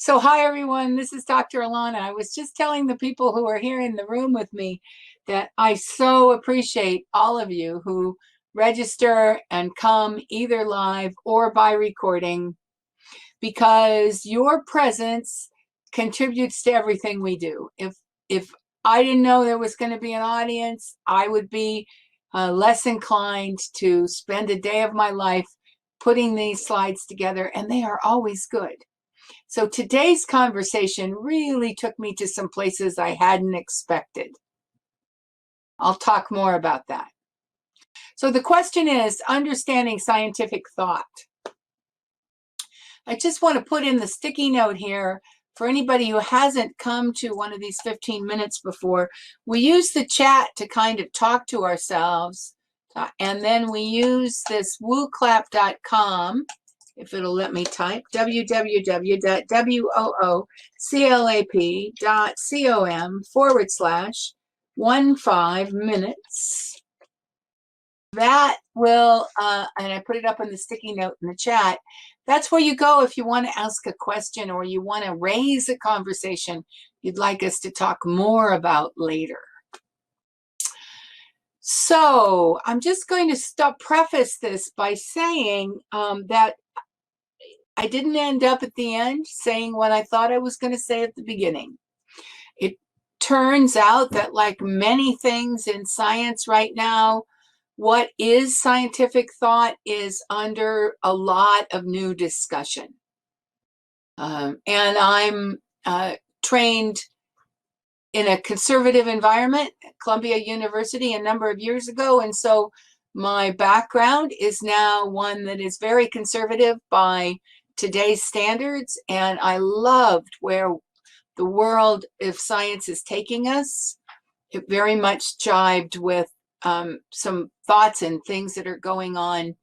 So hi everyone, this is Dr. Alana. I was just telling the people who are here in the room with me that I so appreciate all of you who register and come either live or by recording, because your presence contributes to everything we do. If I didn't know there was going to be an audience, I would be less inclined to spend a day of my life putting these slides together, and they are always good. So today's conversation really took me to some places I hadn't expected. I'll talk more about that. So the question is understanding scientific thought. I just want to put in the sticky note here for anybody who hasn't come to one of these 15 minutes before. We use the chat to kind of talk to ourselves, and then we use this wooclap.com. If it'll let me type, www.wooclap.com/15 minutes. That will, and I put it up in the sticky note in the chat. That's where you go if you want to ask a question or you want to raise a conversation you'd like us to talk more about later. So I'm just going to preface this by saying that I didn't end up at the end saying what I thought I was going to say at the beginning. It turns out that, like many things in science right now, what is scientific thought is under a lot of new discussion. And I'm trained in a conservative environment at Columbia University a number of years ago, and so my background is now one that is very conservative by today's standards, and I loved where the world of science is taking us. It very much jived with some thoughts and things that are going on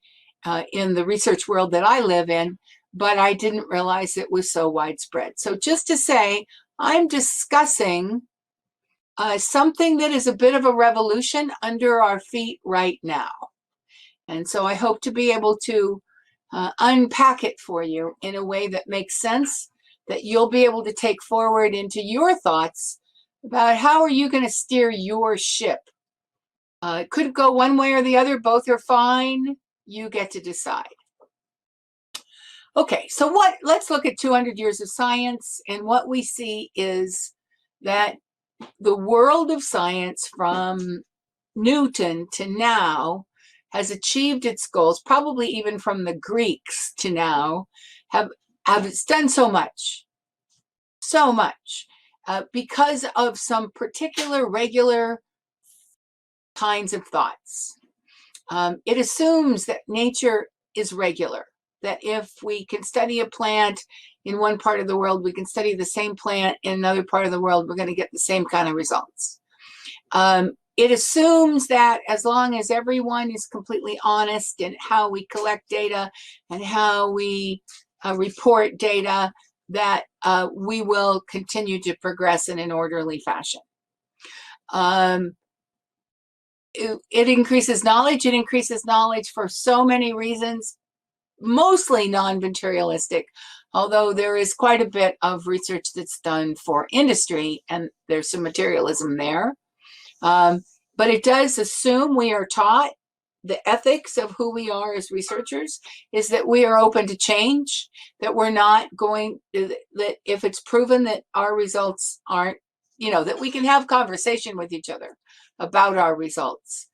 in the research world that I live in, but I didn't realize it was so widespread. So just to say, I'm discussing something that is a bit of a revolution under our feet right now. And so I hope to be able to unpack it for you in a way that makes sense, that you'll be able to take forward into your thoughts about how are you going to steer your ship. It could go one way or the other. Both are fine. You get to decide. Okay, so let's look at 200 years of science, and what we see is that the world of science from Newton to now has achieved its goals, probably even from the Greeks to now, have done so much, because of some particular regular kinds of thoughts. It assumes that nature is regular, that if we can study a plant in one part of the world, we can study the same plant in another part of the world, we're going to get the same kind of results. It assumes that as long as everyone is completely honest in how we collect data and how we report data, that we will continue to progress in an orderly fashion. It increases knowledge. It increases knowledge for so many reasons, mostly non-materialistic, although there is quite a bit of research that's done for industry, and there's some materialism there. But it does assume we are taught the ethics of who we are as researchers is that we are open to change, that we're not going, that if it's proven that our results aren't, that we can have conversation with each other about our results,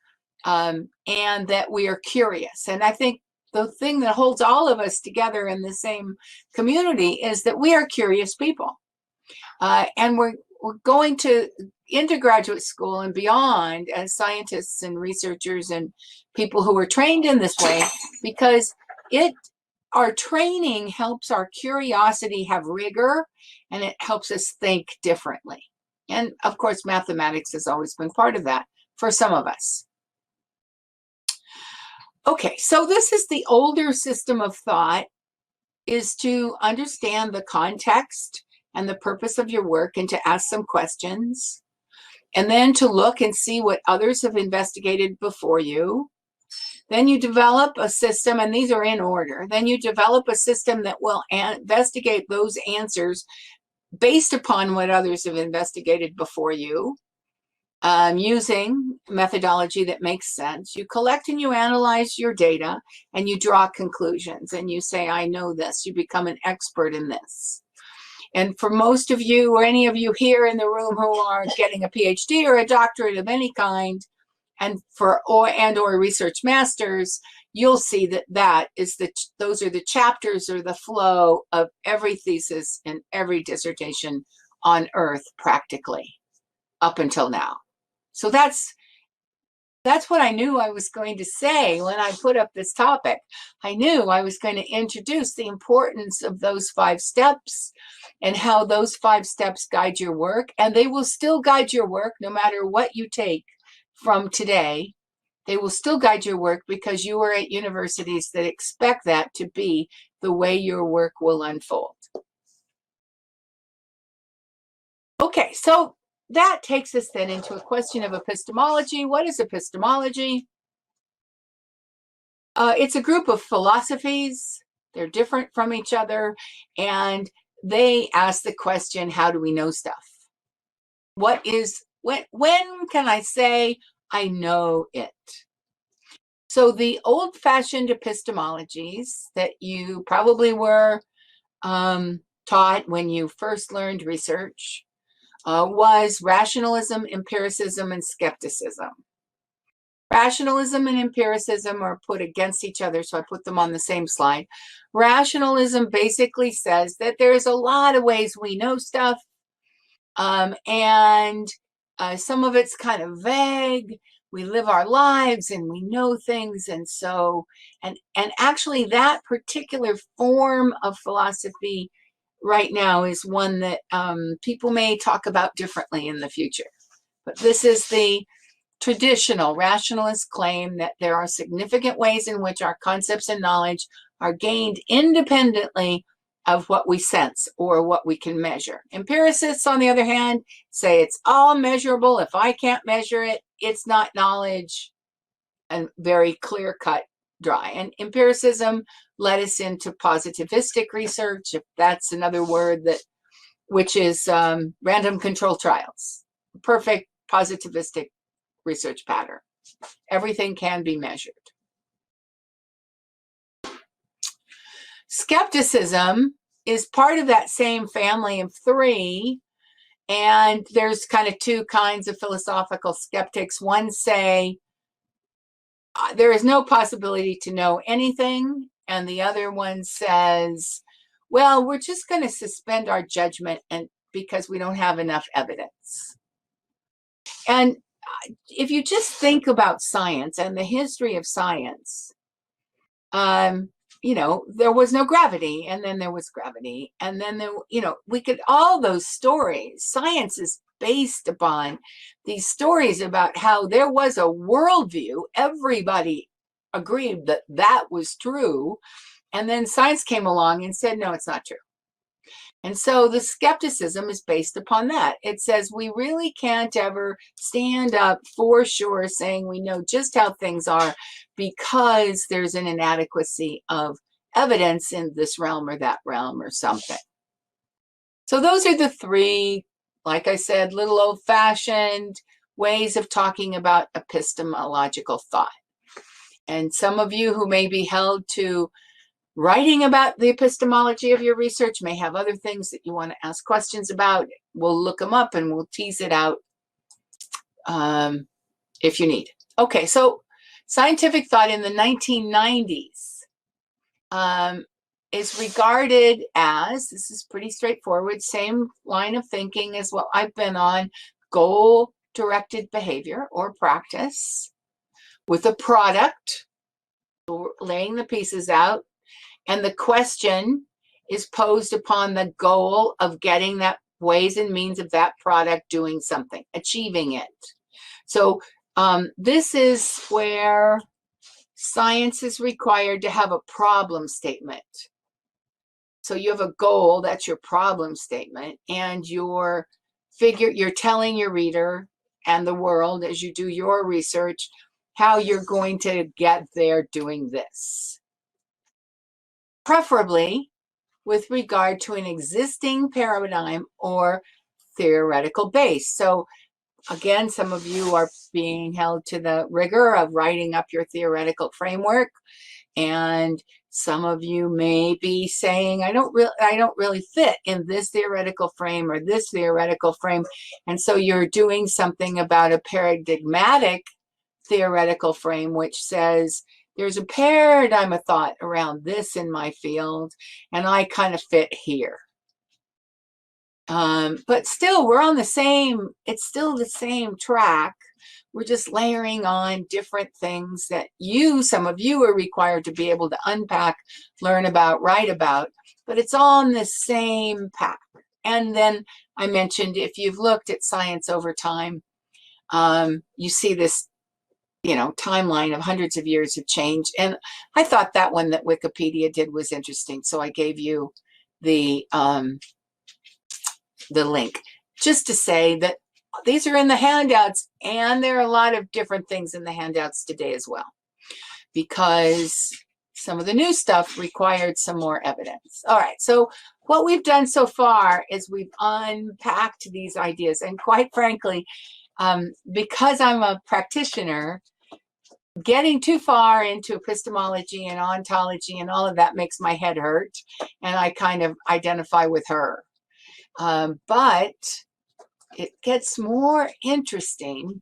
and that we are curious. And I think the thing that holds all of us together in the same community is that we are curious people. And we're going to into graduate school and beyond as scientists and researchers and people who are trained in this way, because our training helps our curiosity have rigor, and it helps us think differently. And of course, mathematics has always been part of that for some of us. Okay, so this is the older system of thought, is to understand the context and the purpose of your work and to ask some questions, and then to look and see what others have investigated before you, Then you develop a system, and these are in order. Then you develop a system that will investigate those answers based upon what others have investigated before you, using methodology that makes sense. You collect and you analyze your data, and you draw conclusions, and you say, I know this. You become an expert in this. And for most of you, or any of you here in the room who are getting a PhD or a doctorate of any kind, and or research masters, you'll see that those are the chapters or the flow of every thesis and every dissertation on Earth, practically, up until now. So that's what I knew I was going to say when I put up this topic. I knew I was going to introduce the importance of those 5 steps and how those 5 steps guide your work, and they will still guide your work no matter what you take from today. They will still guide your work because you are at universities that expect that to be the way your work will unfold. Okay, so that takes us then into a question of epistemology. What is epistemology? It's a group of philosophies. They're different from each other, and they ask the question, how do we know stuff? When can I say I know it? So the old-fashioned epistemologies that you probably were taught when you first learned research was rationalism, empiricism, and skepticism. Rationalism and empiricism are put against each other, so I put them on the same slide. Rationalism basically says that there's a lot of ways we know stuff, and some of it's kind of vague. We live our lives and we know things, and so, and actually that particular form of philosophy right now is one that people may talk about differently in the future. But this is the traditional rationalist claim that there are significant ways in which our concepts and knowledge are gained independently of what we sense or what we can measure. Empiricists, on the other hand, say it's all measurable. If I can't measure it, it's not knowledge, and very clear-cut, dry. And empiricism led us into positivistic research, if that's another word, which is random control trials. Perfect positivistic research pattern. Everything can be measured. Skepticism is part of that same family of 3, and there's kind of 2 kinds of philosophical skeptics. One say there is no possibility to know anything, and the other one says, well, we're just going to suspend our judgment because we don't have enough evidence. And if you just think about science and the history of science, there was no gravity, and then there was gravity, and then we could, all those stories, science is based upon these stories about how there was a worldview. Everybody agreed that that was true, and then science came along and said, no, it's not true. And so the skepticism is based upon that. It says we really can't ever stand up for sure saying we know just how things are because there's an inadequacy of evidence in this realm or that realm or something. So those are the 3, like I said, little old-fashioned ways of talking about epistemological thought. And some of you who may be held to writing about the epistemology of your research may have other things that you want to ask questions about. We'll look them up and we'll tease it out if you need. Okay, so scientific thought in the 1990s is regarded as, this is pretty straightforward, same line of thinking as what I've been on, goal-directed behavior or practice with a product, laying the pieces out. And the question is posed upon the goal of getting that ways and means of that product doing something, achieving it. So this is where science is required to have a problem statement. So you have a goal, that's your problem statement, and you're telling your reader and the world as you do your research how you're going to get there doing this. Preferably with regard to an existing paradigm or theoretical base. So again, some of you are being held to the rigor of writing up your theoretical framework, and some of you may be saying, I don't really fit in this theoretical frame or this theoretical frame. And so you're doing something about a paradigmatic theoretical frame, which says there's a paradigm of thought around this in my field, and I kind of fit here. But still, we're on the same, it's still the same track. We're just layering on different things that some of you are required to be able to unpack, learn about, write about, but it's all on the same path. And then I mentioned, if you've looked at science over time, you see this, timeline of hundreds of years of change. And I thought that one that Wikipedia did was interesting. So I gave you the link just to say that these are in the handouts, and there are a lot of different things in the handouts today as well, because some of the new stuff required some more evidence. All right, so what we've done so far is we've unpacked these ideas, and quite frankly, because I'm a practitioner, getting too far into epistemology and ontology and all of that makes my head hurt, and I kind of identify with her. But it gets more interesting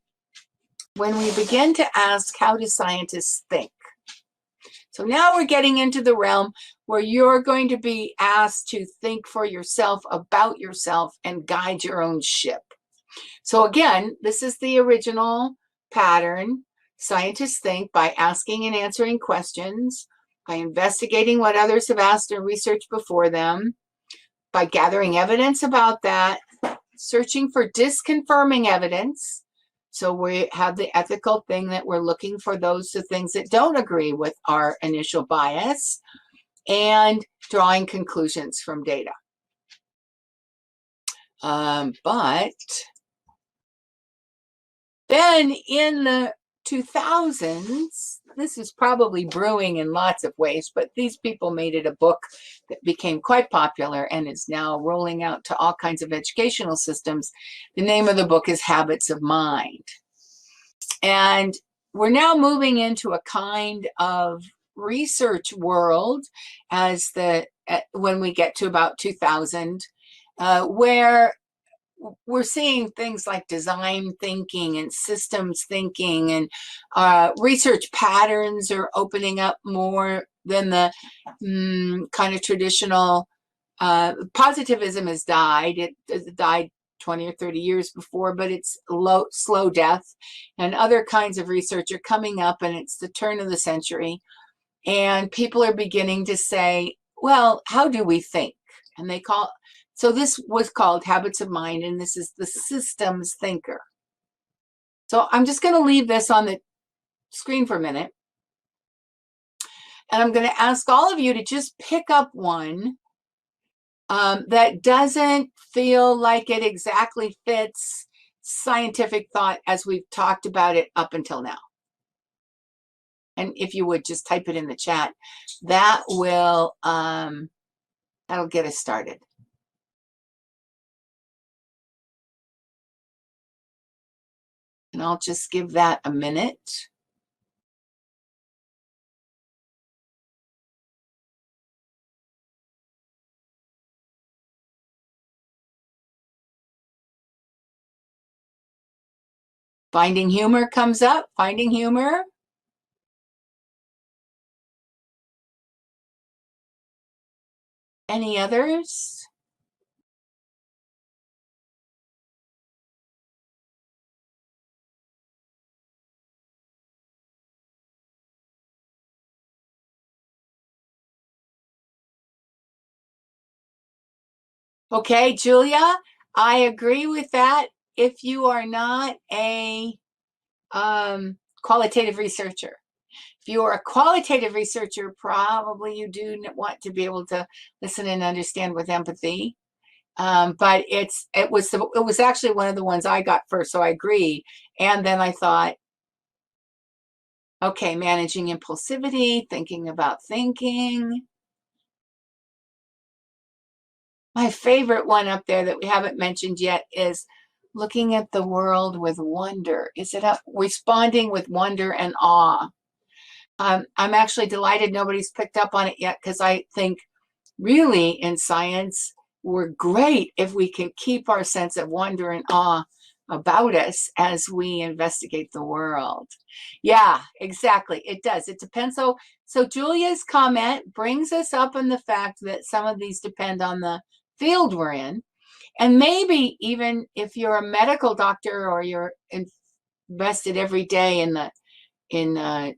when we begin to ask, how do scientists think? So now we're getting into the realm where you're going to be asked to think for yourself, about yourself, and guide your own ship. So again, this is the original pattern. Scientists think by asking and answering questions, by investigating what others have asked or researched before them, by gathering evidence about that, searching for disconfirming evidence. So we have the ethical thing that we're looking for the things that don't agree with our initial bias, and drawing conclusions from data. But then in the 2000s, this is probably brewing in lots of ways, but these people made it a book that became quite popular and is now rolling out to all kinds of educational systems. The name of the book is Habits of Mind. And we're now moving into a kind of research world when we get to about 2000, where we're seeing things like design thinking and systems thinking, and research patterns are opening up more than the kind of traditional. Positivism has died. It died 20 or 30 years before, but it's slow death, and other kinds of research are coming up, and it's the turn of the century, and people are beginning to say, well, how do we think? And so this was called Habits of Mind, and this is the systems thinker. So I'm just going to leave this on the screen for a minute, and I'm going to ask all of you to just pick up one that doesn't feel like it exactly fits scientific thought as we've talked about it up until now. And if you would just type it in the chat, that will that'll get us started. And I'll just give that a minute. Finding humor comes up. Finding humor. Any others? Okay, Julia, I agree with that. If you are not a qualitative researcher, if you are a qualitative researcher, probably you do want to be able to listen and understand with empathy. But it was actually one of the ones I got first, so I agree. And then I thought, Okay, managing impulsivity, thinking about thinking. My favorite one up there that we haven't mentioned yet is looking at the world with wonder. Is it up? Responding with wonder and awe. I'm actually delighted nobody's picked up on it yet, because I think really in science, we're great if we can keep our sense of wonder and awe about us as we investigate the world. Yeah, exactly. It does. It depends. So Julia's comment brings us up on the fact that some of these depend on the field we're in. And maybe even if you're a medical doctor or you're invested every day in the in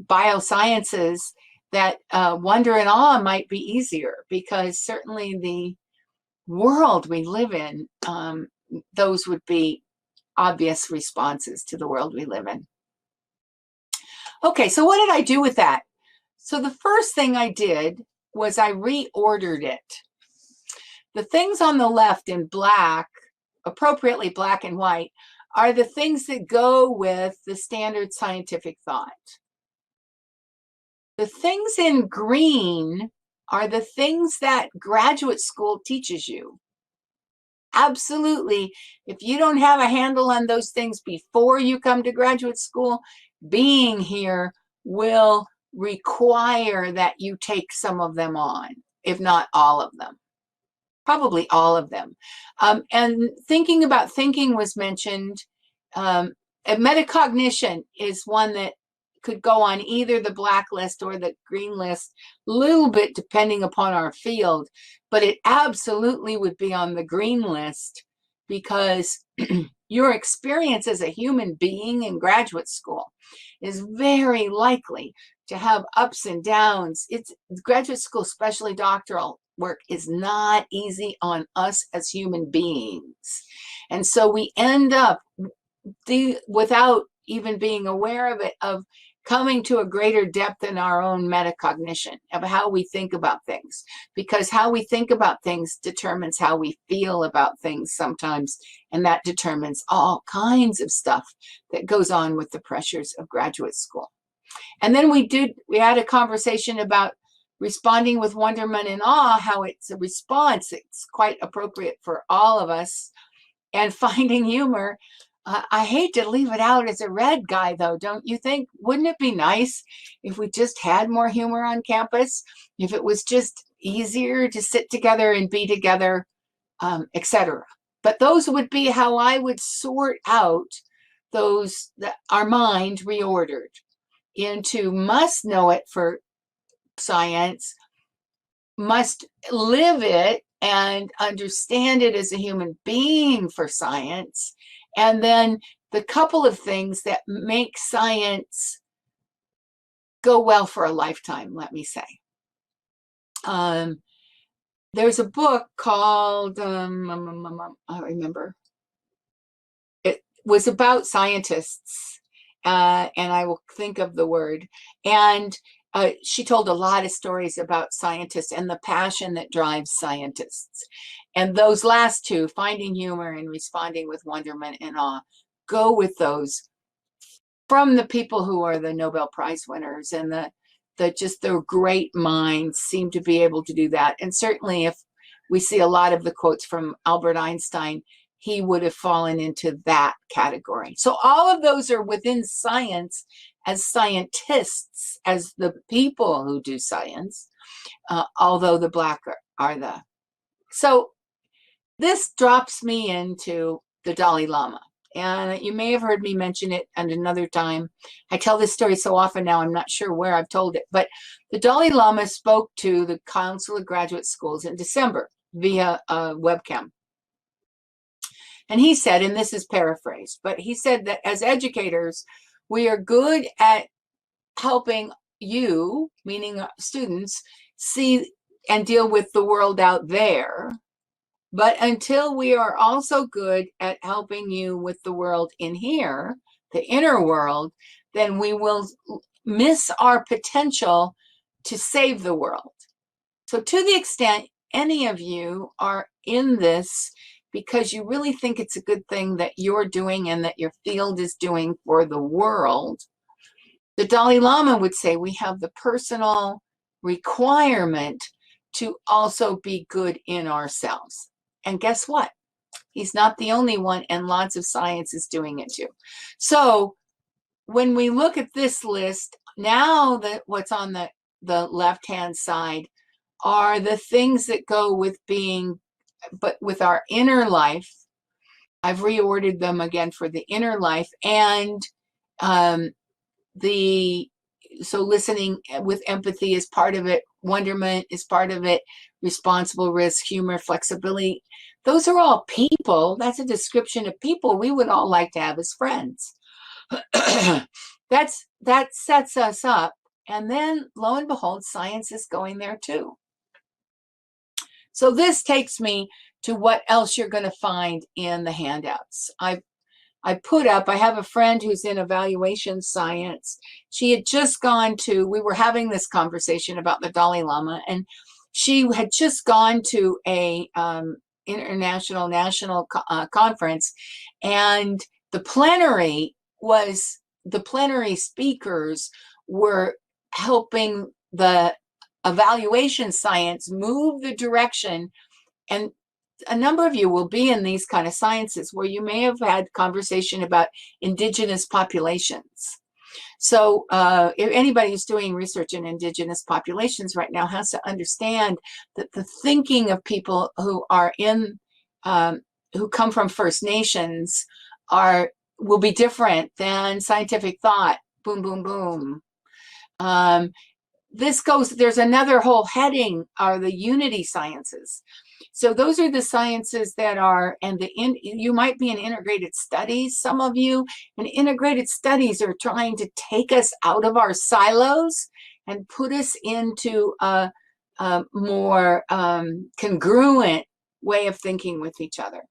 biosciences, that wonder and awe might be easier, because certainly the world we live in, those would be obvious responses to the world we live in. Okay, so what did I do with that? So the first thing I did was I reordered it. The things on the left in black, appropriately black and white, are the things that go with the standard scientific thought. The things in green are the things that graduate school teaches you. Absolutely. If you don't have a handle on those things before you come to graduate school, being here will require that you take some of them on, if not all of them. Probably all of them. And thinking about thinking was mentioned. And metacognition is one that could go on either the black list or the green list, a little bit depending upon our field, but it absolutely would be on the green list, because your experience as a human being in graduate school is very likely to have ups and downs. It's graduate school, especially doctoral work, is not easy on us as human beings. And so we end up, without even being aware of it, of coming to a greater depth in our own metacognition of how we think about things, because how we think about things determines how we feel about things sometimes, and that determines all kinds of stuff that goes on with the pressures of graduate school. And then we had a conversation about responding with wonderment and awe, how it's a response, it's quite appropriate for all of us, and finding humor. I hate to leave it out as a red guy, though, don't you think? Wouldn't it be nice if we just had more humor on campus? If it was just easier to sit together and be together, etc. But those would be how I would sort out those, our mind reordered into must know it for science, must live it and understand it as a human being for science, and then the couple of things that make science go well for a lifetime, let me say. There's a book called, I remember, it was about scientists, and I will think of the word, and she told a lot of stories about scientists and the passion that drives scientists. And those last two, finding humor and responding with wonderment and awe, go with those from the people who are the Nobel Prize winners, and the great minds seem to be able to do that. And certainly if we see a lot of the quotes from Albert Einstein, he would have fallen into that category. So all of those are within science as scientists, as the people who do science, although the black are the. So this drops me into the Dalai Lama. And you may have heard me mention it at another time. I tell this story so often now, I'm not sure where I've told it. But the Dalai Lama spoke to the Council of Graduate Schools in December via a webcam. And he said, and this is paraphrased, but he said that as educators, we are good at helping you, meaning students, see and deal with the world out there. But until we are also good at helping you with the world in here, the inner world, then we will miss our potential to save the world. So to the extent any of you are in this because you really think it's a good thing that you're doing and that your field is doing for the world, The Dalai Lama would say we have the personal requirement to also be good in ourselves. And guess what? He's not the only one, and lots of science is doing it too. So when we look at this list, now that what's on the left-hand side are the things that go with being, but with our inner life. I've reordered them again for the inner life, and so listening with empathy is part of it, wonderment is part of it, responsible risk, humor, flexibility. Those are all people. That's a description of people we would all like to have as friends. That sets us up. And then lo and behold, science is going there too. So this takes me to what else you're going to find in the handouts. I have a friend who's in evaluation science. She had just gone to, we were having this conversation about the Dalai Lama, and she had just gone to a national conference, and the plenary speakers were helping the evaluation science move the direction. And a number of you will be in these kind of sciences where you may have had conversation about indigenous populations. So if anybody who's doing research in indigenous populations right now has to understand that the thinking of people who are who come from First Nations will be different than scientific thought. Boom, boom, boom. There's another whole heading, are the unity sciences. So those are the sciences that are, and you might be in integrated studies, some of you, and integrated studies are trying to take us out of our silos and put us into a more congruent way of thinking with each other.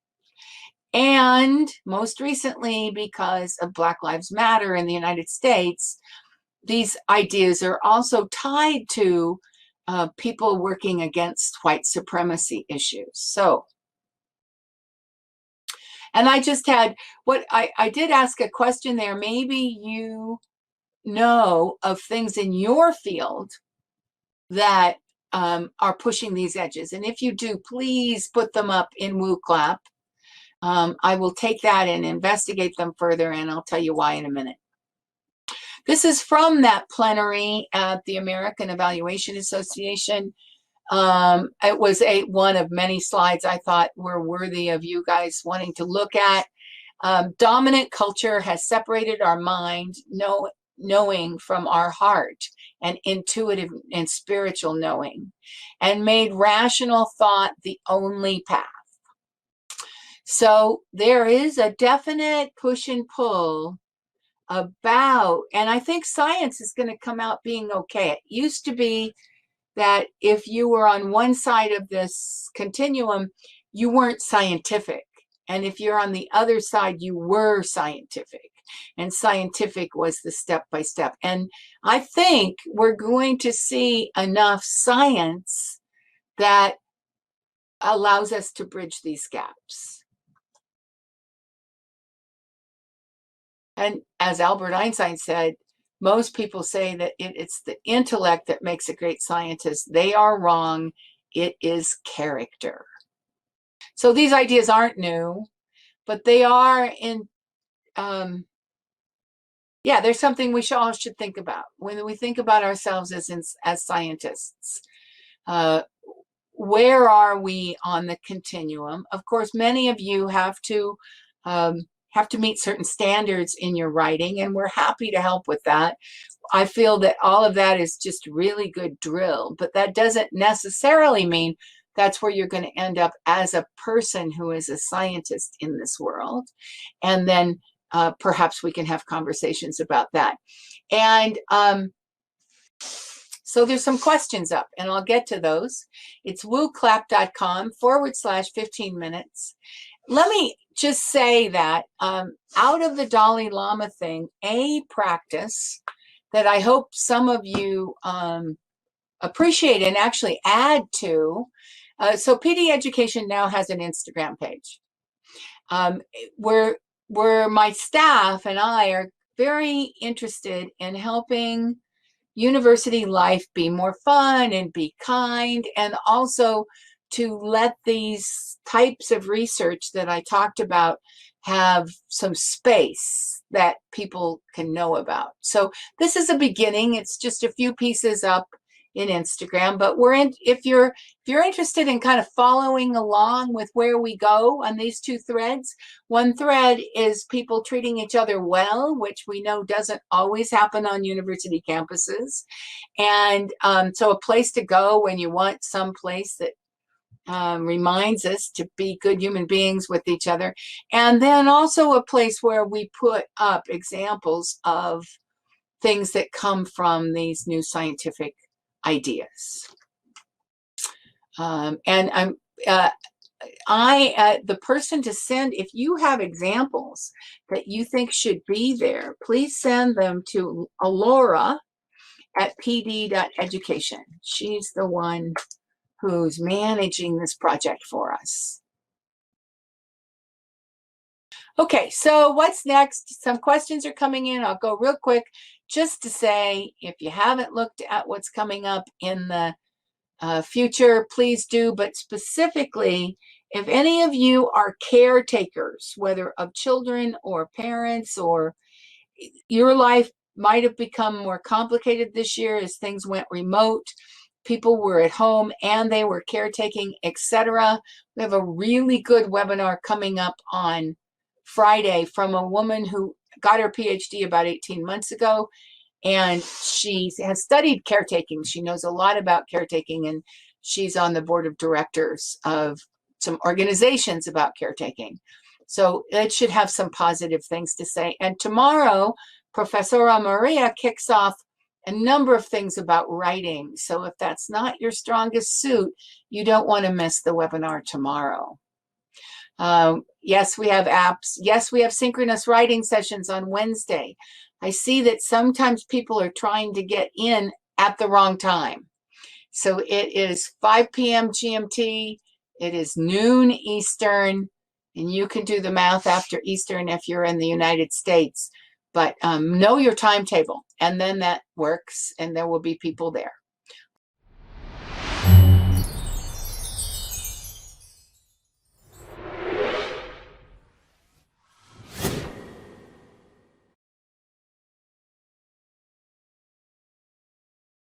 And most recently, because of Black Lives Matter in the United States, these ideas are also tied to people working against white supremacy issues. So, and I just had I did ask a question there. Maybe you know of things in your field that are pushing these edges. And if you do, please put them up in WooClap. I will take that and investigate them further, and I'll tell you why in a minute. This is from that plenary at the American Evaluation Association. It was one of many slides I thought were worthy of you guys wanting to look at. Dominant culture has separated our mind, knowing from our heart, and intuitive and spiritual knowing, and made rational thought the only path. So there is a definite push and pull about, and I think science is going to come out being okay. It used to be that if you were on one side of this continuum, you weren't scientific. And if you're on the other side, you were scientific. And scientific was the step by step. And I think we're going to see enough science that allows us to bridge these gaps. And as Albert Einstein said, most people say that it's the intellect that makes a great scientist. They are wrong. It is character. So these ideas aren't new, but they are there's something we all should think about when we think about ourselves as scientists. Where are we on the continuum? Of course, many of you have to meet certain standards in your writing, and we're happy to help with that. I feel that all of that is just really good drill, but that doesn't necessarily mean that's where you're going to end up as a person who is a scientist in this world. And then perhaps we can have conversations about that. And so there's some questions up, and I'll get to those. It's wooclap.com/15 minutes. Let me just say that out of the Dalai Lama thing, a practice that I hope some of you appreciate and actually add to. So PD Education now has an Instagram page where my staff and I very interested in helping university life be more fun and be kind, and also to let these types of research that I talked about have some space that people can know about. So this is a beginning. It's just a few pieces up in Instagram, but if you're interested in kind of following along with where we go on these two threads, one thread is people treating each other well, which we know doesn't always happen on university campuses. And so a place to go when you want some place that reminds us to be good human beings with each other. And then also a place where we put up examples of things that come from these new scientific ideas. And the person to send, if you have examples that you think should be there, please send them to Alora at pd.education. She's the one who's managing this project for us. Okay, so what's next? Some questions are coming in. I'll go real quick just to say, if you haven't looked at what's coming up in the future, please do. But specifically, if any of you are caretakers, whether of children or parents, or your life might have become more complicated this year as things went remote, people were at home and they were caretaking, etc. We have a really good webinar coming up on Friday from a woman who got her PhD about 18 months ago, and she has studied caretaking. She knows a lot about caretaking, and she's on the board of directors of some organizations about caretaking. So it should have some positive things to say. And tomorrow, Professora Maria kicks off a number of things about writing. So if that's not your strongest suit, you don't want to miss the webinar tomorrow. Yes, we have apps. Yes, we have synchronous writing sessions on Wednesday. I see that sometimes people are trying to get in at the wrong time. So it is 5 p.m. GMT. It is noon Eastern, and you can do the math after Eastern if you're in the United States. But know your timetable, and then that works, and there will be people there.